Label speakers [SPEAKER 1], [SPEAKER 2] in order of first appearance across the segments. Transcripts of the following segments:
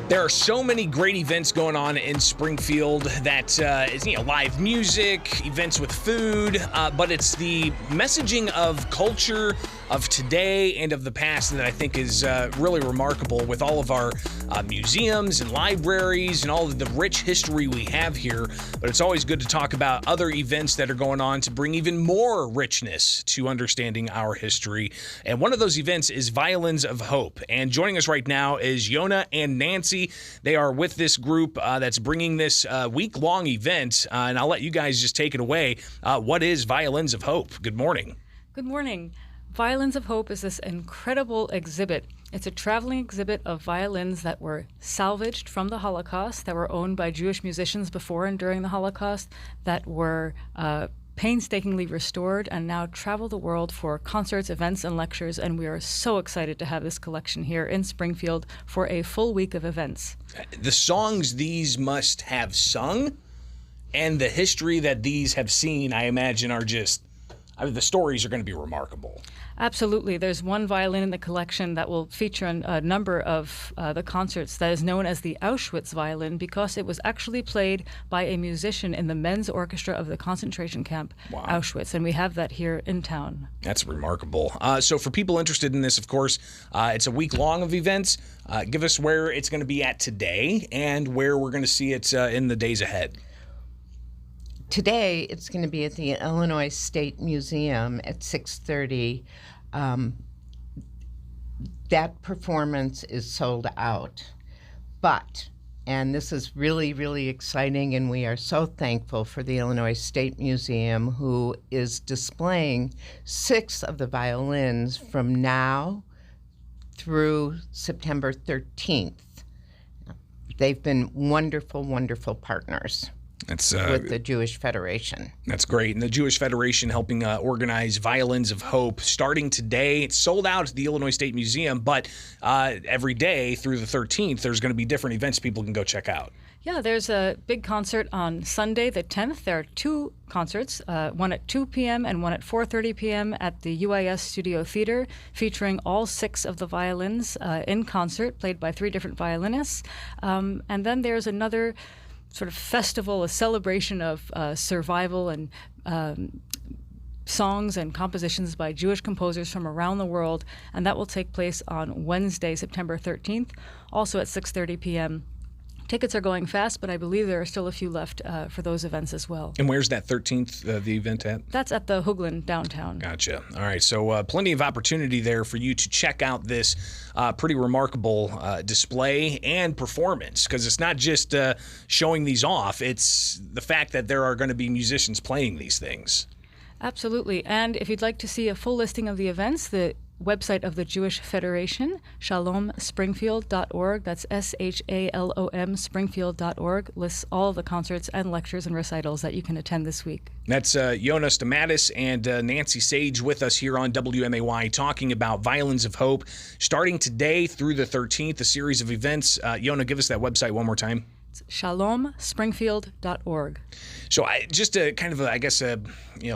[SPEAKER 1] There are so many great events going on in Springfield that is, live music, events with food, but it's the messaging of culture of today and of the past that I think is really remarkable with all of our museums and libraries and all of the rich history we have here. But it's always good to talk about other events that are going on to bring even more richness to understanding our history. And one of those events is Violins of Hope. And joining us right now is Yona and Nancy. They are with this group that's bringing this week-long event, and I'll let you guys just take it away. What is Violins of Hope? Good morning.
[SPEAKER 2] Good morning. Violins of Hope is this incredible exhibit. It's a traveling exhibit of violins that were salvaged from the Holocaust, that were owned by Jewish musicians before and during the Holocaust, that were painstakingly restored and now travel the world for concerts, events, and lectures. And we are so excited to have this collection here in Springfield for a full week of events.
[SPEAKER 1] The songs these must have sung and the history that these have seen, I imagine, are just, the stories are going to be remarkable.
[SPEAKER 2] Absolutely. There's one violin in the collection that will feature a number of the concerts that is known as the Auschwitz violin because it was actually played by a musician in the men's orchestra of the concentration camp, Auschwitz, and we have that here in town.
[SPEAKER 1] That's remarkable. So for people interested in this, of course, it's a week long of events. Give us where it's going to be at today and where we're going to see it in the days ahead.
[SPEAKER 3] Today, it's going to be at the Illinois State Museum at 6:30. That performance is sold out. But, and this is really, really exciting, and we are so thankful for the Illinois State Museum, who is displaying 6 of the violins from now through September 13th. They've been wonderful, wonderful partners.
[SPEAKER 1] That's
[SPEAKER 3] with the Jewish Federation.
[SPEAKER 1] That's great. And the Jewish Federation helping organize Violins of Hope starting today. It's sold out at the Illinois State Museum, but every day through the 13th, there's going to be different events people can go check out.
[SPEAKER 2] Yeah, there's a big concert on Sunday, the 10th. There are 2 concerts, one at 2 p.m. and one at 4:30 p.m. at the UIS Studio Theater, featuring all 6 of the violins in concert, played by 3 different violinists. And then there's another sort of festival, a celebration of survival and songs and compositions by Jewish composers from around the world, and that will take place on Wednesday, September 13th, also at 6:30 p.m. Tickets are going fast, but I believe there are still a few left for those events as well.
[SPEAKER 1] And where's that 13th, the event at?
[SPEAKER 2] That's at the Hoogland downtown.
[SPEAKER 1] Gotcha. All right, so plenty of opportunity there for you to check out this pretty remarkable display and performance, because it's not just showing these off, it's the fact that there are going to be musicians playing these things.
[SPEAKER 2] Absolutely. And if you'd like to see a full listing of the events, the website of the Jewish Federation, shalomspringfield.org, that's SHALOM Springfield.org, lists all of the concerts and lectures and recitals that you can attend this week.
[SPEAKER 1] That's Yona Stamatis and Nancy Sage with us here on WMAY talking about Violins of Hope starting today through the 13th, a series of events. Yona, give us that website one more time.
[SPEAKER 2] shalomspringfield.org.
[SPEAKER 1] So just a kind of a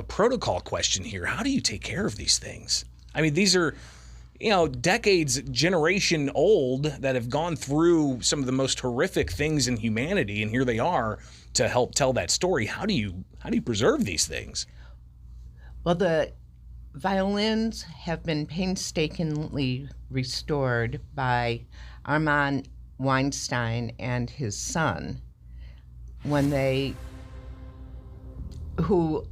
[SPEAKER 1] protocol question here. How do you take care of these things? I mean, these are, decades, generation old that have gone through some of the most horrific things in humanity, and here they are to help tell that story. How do you preserve these things?
[SPEAKER 3] Well, the violins have been painstakingly restored by Armand Weinstein and his son who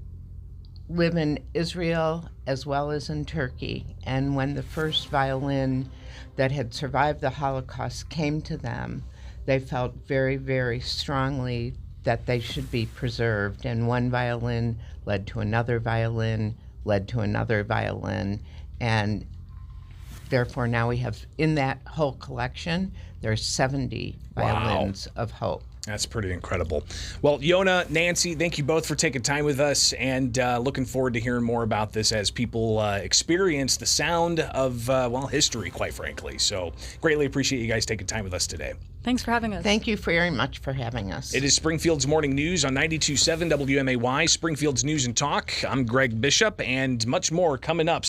[SPEAKER 3] live in Israel as well as in Turkey. And when the first violin that had survived the Holocaust came to them, they felt very, very strongly that they should be preserved. And one violin led to another violin, led to another violin. And therefore now we have, in that whole collection, there's 70 violins of hope.
[SPEAKER 1] That's pretty incredible. Well, Yona, Nancy, thank you both for taking time with us, and looking forward to hearing more about this as people experience the sound of, history, quite frankly. So greatly appreciate you guys taking time with us today.
[SPEAKER 2] Thanks for having us.
[SPEAKER 3] Thank you very much for having us.
[SPEAKER 1] It is Springfield's Morning News on 92.7 WMAY, Springfield's News and Talk. I'm Greg Bishop, and much more coming up.